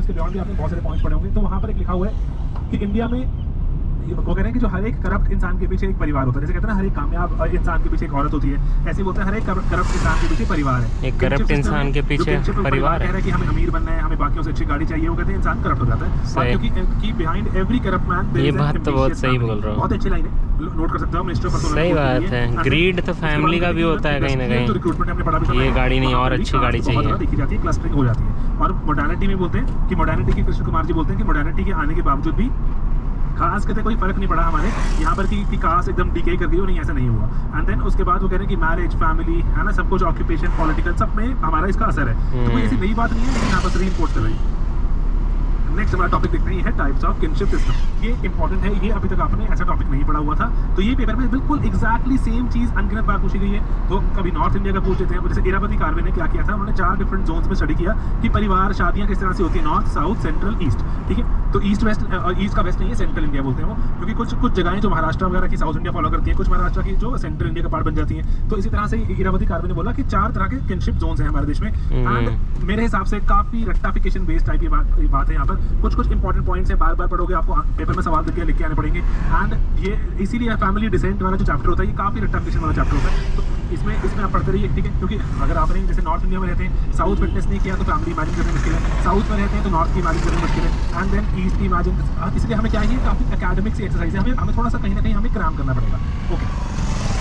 इसके बियॉन्ड भी आपने बहुत सारे पॉइंट्स पढ़े होंगे। तो वहाँ पर एक लिखा हुआ है कि इंडिया में वो कह रहे हैं कि जो हर एक करप्ट इंसान के पीछे एक परिवार होता है, जैसे कहते हैं ना हर एक कामयाब इंसान के पीछे एक औरत होती है, ऐसे बोलते हैं हर एक करप्ट इंसान के पीछे परिवार है। एक करप्ट इंसान के पीछे परिवार कह रहा है कि हमें अमीर बनना है, हमें बाकियों से अच्छी गाड़ी चाहिए, वो कहते हैं इंसान करप्ट हो जाता है, क्योंकि बिहाइंड एवरी करप्ट मैन ये बात तो बहुत सही बोल रहा हूँ, बहुत अच्छी लाइन है, नोट कर सकते हो मिनिस्टर पर। सही बात है। ग्रीड तो फैमिली का भी होता है कहीं ना कहीं, रिक्रूटमेंट हमने पढ़ा भी, ये गाड़ी नहीं और अच्छी गाड़ी चाहिए देखी जाती है, क्लस्टरिंग हो जाती है। और मॉडर्निटी में बोलते हैं कि मॉडर्निटी की कृष्ण कुमार जी बोलते हैं कि मॉडर्निटी के आने के बावजूद भी खास कहते कोई फर्क नहीं पड़ा हमारे यहाँ पर कि कास्ट एकदम डिके कर दी हो, नहीं ऐसा नहीं हुआ। एंड देन उसके बाद वो कह रहे हैं कि मैरिज, फैमिली है ना, सब कुछ, ऑक्यूपेशन, पॉलिटिकल, सब में हमारा इसका असर है। तो कोई ऐसी नई बात नहीं है, लेकिन यहाँ पर रीइंफोर्स कर रही है। नेक्स्ट हमारा टॉपिक देखते हैं टाइप्स ऑफ किनशिप सिस्टम। ये इंपॉर्टेंट है, ये अभी तक आपने ऐसा टॉपिक नहीं पढ़ा हुआ था, तो ये पेपर में बिल्कुल एग्जैक्टली सेम चीज अनगिनत बार पूछी गई है। तो कभी नॉर्थ इंडिया का पूछ लेते हैं, जैसे इरावती कार्वे ने क्या किया था, उन्होंने 4 डिफरेंट जोन्स में स्टडी किया कि परिवार, शादियां किस तरह से होती है, नॉर्थ, साउथ, सेंट्रल, ईस्ट। ठीक है, तो ईस्ट वेस्ट, ईस्ट का वेस्ट नहीं है, सेंट्रल इंडिया बोलते हैं वो, क्योंकि कुछ जगहें जो महाराष्ट्र वगैरह की साउथ इंडिया फॉलो करती है, कुछ महाराष्ट्र की जो सेंट्रल इंडिया का पार्ट बन जाती है। तो इसी तरह से इरावती कार्वे ने बोला कि 4 तरह के किनशिप जोन्स हैं हमारे देश में। एंड मेरे हिसाब से काफी रट्टाफिकेशन बेस्ड टाइप की बात है यहाँ पर। कुछ इंपॉर्टेंट पॉइंट्स हैं, बार बार पढ़ोगे आपको पेपर में सवाल लिख के आने पड़ेंगे। एंड ये इसीलिए फैमिली डिसेंट वाला जो चैप्टर होता है, ये काफी रट्टाफिकेशन वाला चैप्टर होता है। तो इसमें आप पढ़ते रहिए, ठीक है, क्योंकि अगर आपने जैसे नॉर्थ इंडिया में रहते हैं, साउथ फिटनेस नहीं किया तो फैमिली इमेजिन करनी मुश्किल है, साउथ में रहते हैं तो नॉर्थ की इमेजिन करनी मुश्किल है, एंड देन ईस्ट की इमेजिन। इसलिए हमें क्या है, काफी एकेडमिक सी एक्सरसाइज है, हमें थोड़ा सा कहीं ना कहीं हमें क्रैम करना पड़ेगा। ओके,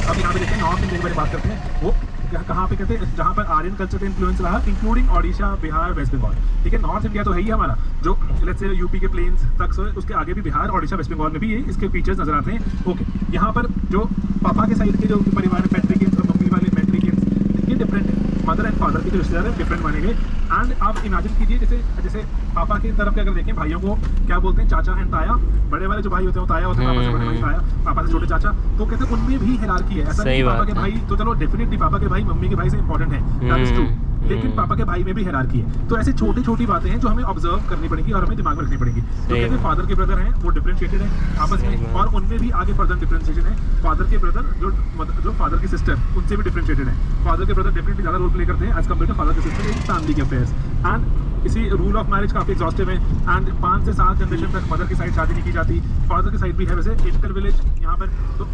अब यहाँ पे देखते हैं नॉर्थ इंडिया के बारे में बात करते हैं। वो कहाँ पे कहते हैं, जहाँ पर आर्यन कल्चर का इन्फ्लुएंस रहा, इंक्लूडिंग ओडिशा, बिहार, वेस्ट बंगाल। ठीक है, नॉर्थ इंडिया तो है ही हमारा, जो लेट्स से यूपी के प्लेन्स तक से, उसके आगे भी बिहार, ओडिशा, वेस्ट बंगाल में भी ये इसके फीचर्स नजर आते हैं। ओके, यहाँ पर जो पापा के साइड के जो परिवार है, मैट्रिकियंस, और मम्मी वाले मैट्रिकियंस, ये डिफरेंट है। मदर एंड फादर के जो रिश्तेदार है डिफरेंट माने गए। एंड आप इमेजिन कीजिए, जैसे पापा की तरफ के अगर देखें, भाइयों को क्या बोलते हैं, चाचा एंड ताया। बड़े वाले जो भाई होते हैं वो ताया होते हैं, पापा से बड़े भाई ताया, पापा से छोटे चाचा। तो कहते हैं उनमें भी हायरार्की है, ऐसा नहीं पापा के भाई तो चलो डेफिनेटली पापा के भाई मम्मी के भाई से इंपॉर्टेंट है, दैट इज ट्रू, लेकिन पापा के भाई में भी हायरार्की है। तो ऐसे छोटी छोटी बातें हैं जो हमें ऑब्जर्व करनी पड़ेगी और हमें दिमाग में रखनी पड़ेगी। तो कहते हैं फादर के ब्रदर हैं वो डिफरेंशिएटेड है आपस में, और उनमें भी आगे फर्दर डिफरेंशिएशन है। फादर के ब्रदर जो फादर की सिस्टर, उनसे भी डिफरेंशिएटेड है। फादर के ब्रदर डेफिनेटली ज्यादा रोल प्ले करते हैं एज कम्पेयर टू फादर के सिस्टर इन फैमिली के अफेयर्स। एंड इसी रूल ऑफ मैरिज काफी एग्जॉस्टिव है। एंड 5 से 7 जनरेशन तक मदर की साइड शादी नहीं की जाती, फादर की साइड भी है। वैसे इंटर विलेज यहाँ पर, तो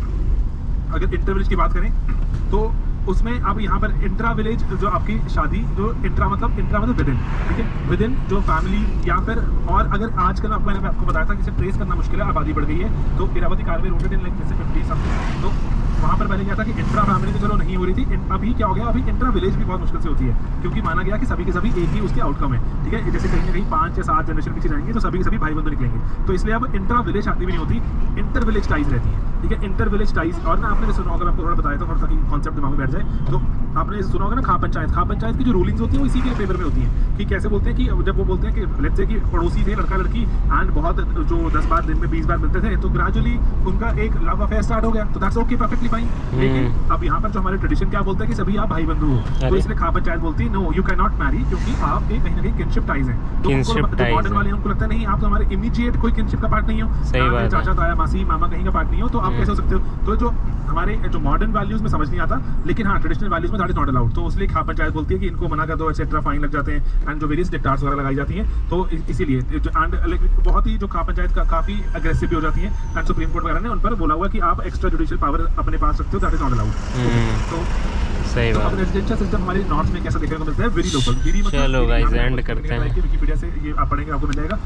अगर इंटर विलेज की बात करें तो उसमें अब यहाँ पर इंट्रा विलेज जो आपकी शादी, जो इंट्रा मतलब विद इन, ठीक है, विद इन जो फैमिली, या फिर और अगर आजकल मैंने आपको बताया था कि इसे ट्रेस करना मुश्किल है, आबादी बढ़ गई है, तो Irawati Karve rooted in like जैसे 50 समथिंग। तो वहाँ पर पहले क्या था कि इंट्रा फैमिली तो चलो नहीं हो रही थी, अभी क्या हो गया, अभी इंट्रा विलेज भी बहुत मुश्किल से होती है, क्योंकि माना गया कि सभी के सभी एक ही उसके आउटकम है। ठीक है, जैसे कहीं ना कहीं 5 या 7 जनरेशन पीछे जाएंगे तो सभी के सभी भाई बंधु निकलेंगे। तो इसलिए अब इंट्रा विलेज शादी भी नहीं होती, इंटर विलेज टाइज रहती है। ठीक है, इंटर विलेज टाइज। और ना आपने सुना होगा, मैं आपको थोड़ा बताया था, थोड़ा सा कॉन्सेप्ट दिमाग में बैठ जाए, तो आपने सुना होगा ना खा पंचायत की जो रूलिंग्स होती है वो इसी के पेपर में होती है। कि कैसे बोलते हैं कि जब वो बोलते हैं कि लेट्स से कि पड़ोसी थे लड़का लड़की, एंड बहुत जो 10 बार दिन में 20 बार मिलते थे, तो ग्रेजुअली उनका एक लव अफेयर स्टार्ट हो गया, तो दैट्स ओके, परफेक्टली फाइन। लेकिन अब यहाँ पर जो हमारे ट्रेडिशन क्या बोलते हैं कि सभी आप भाई बंधु हो, तो इसलिए खा पंचायत बोलती है no, you can not marry, क्योंकि आप एक कहीं ना कहीं किनशिप टाइज हैं। तो मॉडर्न वाले उनको लगता है नहीं, आप तो हमारे इमीडिएट कोई किनशिप का पार्ट नहीं हो, चाचा ताया मासी मामा कहीं का पार्ट नहीं हो, तो आप कैसे हो सकते हो। तो जो हमारे जो मॉडर्न वैल्यूज में समझ नहीं आता, लेकिन हाँ ट्रेडिशनल वैल्यूज में दैट इज नॉट अलाउड। तो इसलिए खा पंचायत बोलती है कि इनको मना कर दो, एक्सेट्रा, फाइन लग जाते हैं, एंड जो वेरियस डिक्टार्स वगैरह लगाई जाती हैं। तो इसीलिए एंड बहुत ही जो खा पंचायत का काफी अग्रेसिव भी हो जाती है, एंड सुप्रीम कोर्ट वगैरह ने उन पर बोला हुआ कि आप एक्स्ट्रा जुडिशियल पावर अपने पास रखते हो, दैट इज नॉट अलाउड। तो सही बात। रेजिडेंशियल सिस्टम हमारे नॉर्थ में कैसा देखने को मिलता है, वेरी लोकल। चलो गाइस एंड करते हैं, विकिपीडिया से ये आप पढ़ेंगे आपको मिल जाएगा।